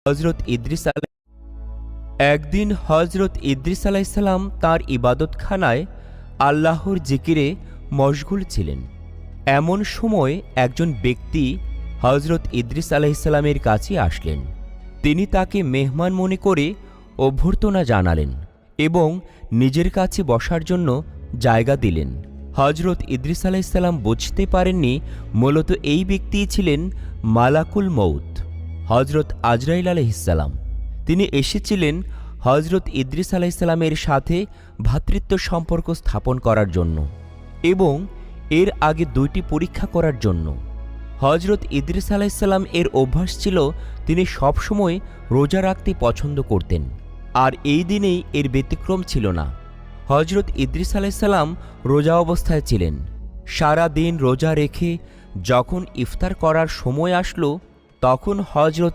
হজরত ইদ্রিস একদিন হজরত ইদ্রিস আলাইসাল্লাম তাঁর ইবাদতখানায় আল্লাহর জিকিরে মশগুল ছিলেন। এমন সময় একজন ব্যক্তি হজরত ইদ্রিস আলাইসাল্লামের কাছে আসলেন। তিনি তাকে মেহমান মনে করে অভ্যর্থনা জানালেন এবং নিজের কাছে বসার জন্য জায়গা দিলেন। হজরত ইদ্রিস আলাইসাল্লাম বুঝতে পারেননি মূলত এই ব্যক্তিই ছিলেন মালাকুল মউত, হজরত আজরাইল আলাইহিসসালাম। তিনি এসেছিলেন হজরত ইদ্রিস আলাইসাল্লামের সাথে ভ্রাতৃত্ব সম্পর্ক স্থাপন করার জন্য এবং এর আগে 2টি পরীক্ষা করার জন্য। হজরত ইদ্রিস আলাইসাল্লাম এর অভ্যাস ছিল তিনি সবসময় রোজা রাখতে পছন্দ করতেন, আর এই দিনেই এর ব্যতিক্রম ছিল না। হজরত ইদ্রিস আলাইসাল্লাম রোজা অবস্থায় ছিলেন। সারা দিন রোজা রেখে যখন ইফতার করার সময় আসলো, তখন হজরত